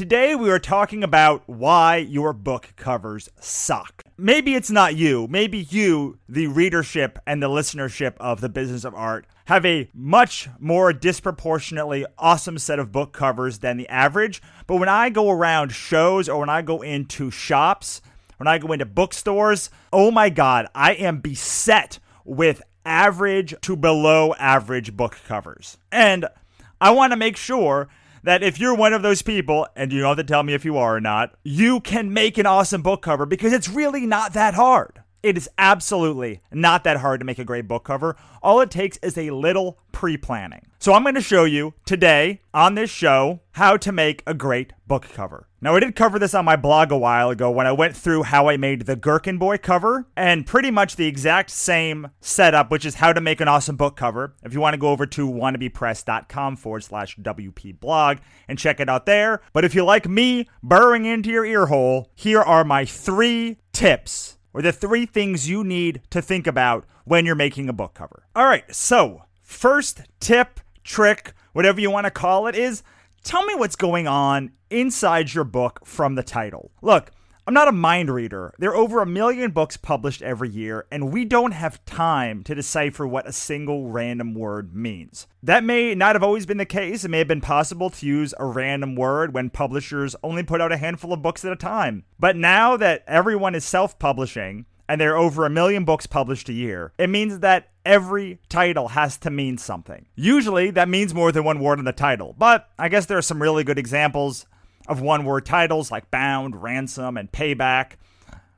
Today we are talking about why your book covers suck. Maybe it's not you. Maybe you, the readership and the listenership of The Business of Art, have a much more disproportionately awesome set of book covers than the average. But when I go around shows or when I go into shops, when I go into bookstores, oh my God, I am beset with average to below average book covers. And I want to make sure that if you're one of those people, and you don't have to tell me if you are or not, you can make an awesome book cover because it's really not that hard. It is absolutely not that hard to make a great book cover. All it takes is a little pre-planning. So I'm going to show you today on this show how to make a great book cover. Now, I did cover this on my blog a while ago when I went through how I made the Gherkin Boy cover and pretty much the exact same setup, which is how to make an awesome book cover. If you want to go over to wannabepress.com/WP blog and check it out there. But if you like me burrowing into your ear hole, here are my 3 tips, or the 3 things you need to think about when you're making a book cover. All right, so first tip, trick, whatever you want to call it, is tell me what's going on inside your book from the title. Look, I'm not a mind reader. There are over 1 million books published every year, and we don't have time to decipher what a single random word means. That may not have always been the case. It may have been possible to use a random word when publishers only put out a handful of books at a time. But now that everyone is self-publishing, and there are over 1 million books published a year, it means that every title has to mean something. Usually, that means more than one word in the title, but I guess there are some really good examples of one-word titles like Bound, Ransom, and Payback.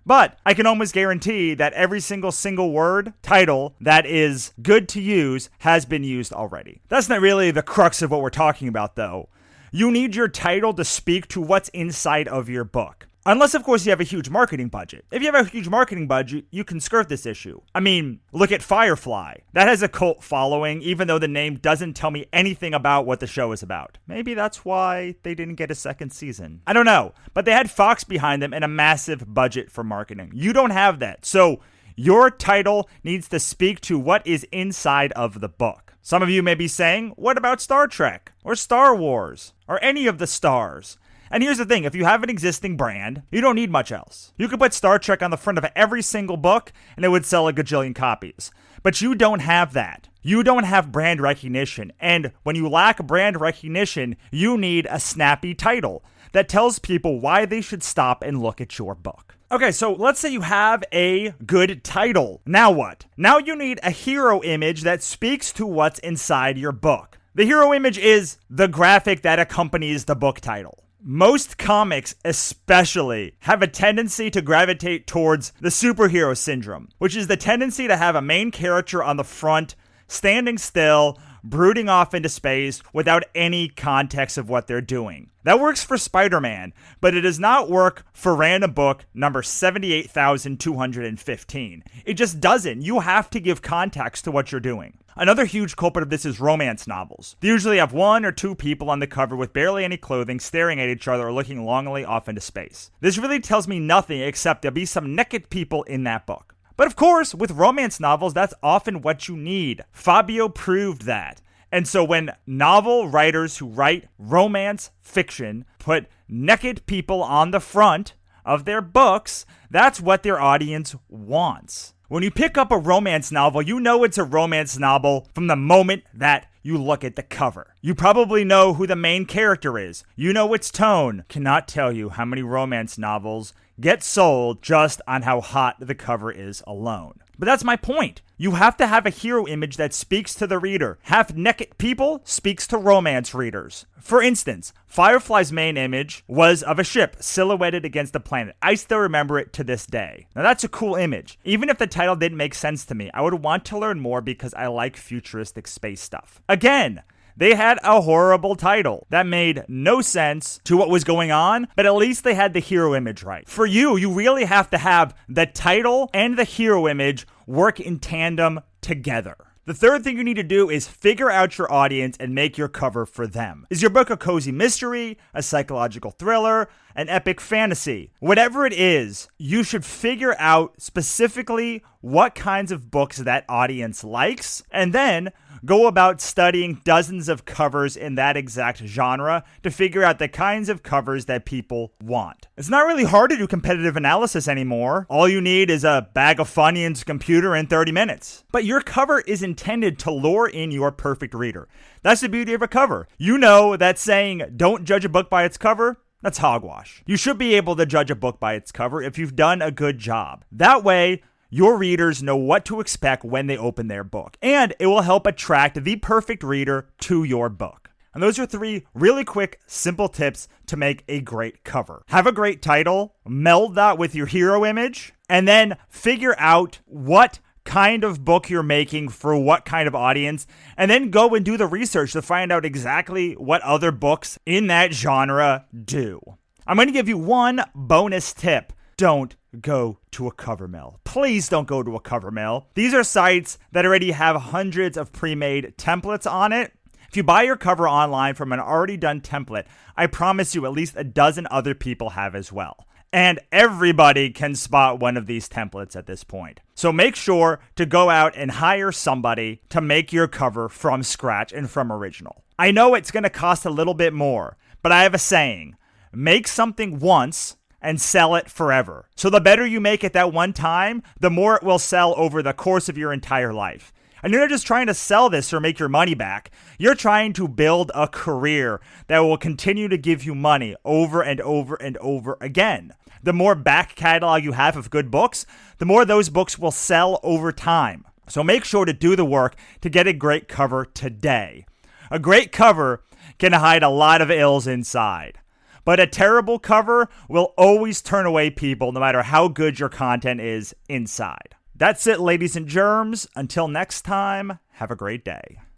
But I can almost guarantee that every single word title that is good to use has been used already. That's not really the crux of what we're talking about, though. You need your title to speak to what's inside of your book. Unless, of course, you have a huge marketing budget. If you have a huge marketing budget, you can skirt this issue. I mean, look at Firefly. That has a cult following, even though the name doesn't tell me anything about what the show is about. Maybe that's why they didn't get a second season. I don't know. But they had Fox behind them and a massive budget for marketing. You don't have that. So your title needs to speak to what is inside of the book. Some of you may be saying, what about Star Trek or Star Wars or any of the stars? And here's the thing, if you have an existing brand, you don't need much else. You could put Star Trek on the front of every single book and it would sell a gajillion copies. But you don't have that. You don't have brand recognition. And when you lack brand recognition, you need a snappy title that tells people why they should stop and look at your book. Okay, so let's say you have a good title. Now what? Now you need a hero image that speaks to what's inside your book. The hero image is the graphic that accompanies the book title. Most comics especially have a tendency to gravitate towards the superhero syndrome, which is the tendency to have a main character on the front, standing still, brooding off into space without any context of what they're doing. That works for Spider-Man, but it does not work for random book number 78,215. It just doesn't. You have to give context to what you're doing. Another huge culprit of this is romance novels. They usually have 1 or 2 people on the cover with barely any clothing, staring at each other or looking longingly off into space. This really tells me nothing except there'll be some naked people in that book. But of course, with romance novels, that's often what you need. Fabio proved that. And so when novel writers who write romance fiction put naked people on the front of their books, that's what their audience wants. When you pick up a romance novel, you know it's a romance novel from the moment that you look at the cover. You probably know who the main character is. You know its tone. Cannot tell you how many romance novels get sold just on how hot the cover is alone. But that's my point. You have to have a hero image that speaks to the reader. Half naked people speaks to romance readers. For instance, Firefly's main image was of a ship silhouetted against the planet. I still remember it to this day. Now that's a cool image. Even if the title didn't make sense to me, I would want to learn more because I like futuristic space stuff. Again, they had a horrible title that made no sense to what was going on, but at least they had the hero image right. For you, you really have to have the title and the hero image work in tandem together. The third thing you need to do is figure out your audience and make your cover for them. Is your book a cozy mystery, a psychological thriller, an epic fantasy? Whatever it is, you should figure out specifically what kinds of books that audience likes, and then go about studying dozens of covers in that exact genre to figure out the kinds of covers that people want. It's not really hard to do competitive analysis anymore. All you need is a bag of Funyuns, computer, and 30 minutes. But your cover is intended to lure in your perfect reader. That's the beauty of a cover. You know that saying, don't judge a book by its cover, that's hogwash. You should be able to judge a book by its cover if you've done a good job. That way, your readers know what to expect when they open their book, and it will help attract the perfect reader to your book. And those are 3 really quick, simple tips to make a great cover. Have a great title, meld that with your hero image, and then figure out what kind of book you're making for what kind of audience, and then go and do the research to find out exactly what other books in that genre do. I'm going to give you one bonus tip. Don't go to a cover mill. Please don't go to a cover mill. These are sites that already have hundreds of pre-made templates on it. If you buy your cover online from an already done template, I promise you at least a dozen other people have as well. And everybody can spot one of these templates at this point. So make sure to go out and hire somebody to make your cover from scratch and from original. I know it's going to cost a little bit more, but I have a saying, make something once and sell it forever. So the better you make it that one time, the more it will sell over the course of your entire life. And you're not just trying to sell this or make your money back. You're trying to build a career that will continue to give you money over and over and over again. The more back catalog you have of good books, the more those books will sell over time. So make sure to do the work to get a great cover today. A great cover can hide a lot of ills inside. But a terrible cover will always turn away people no matter how good your content is inside. That's it, ladies and germs. Until next time, have a great day.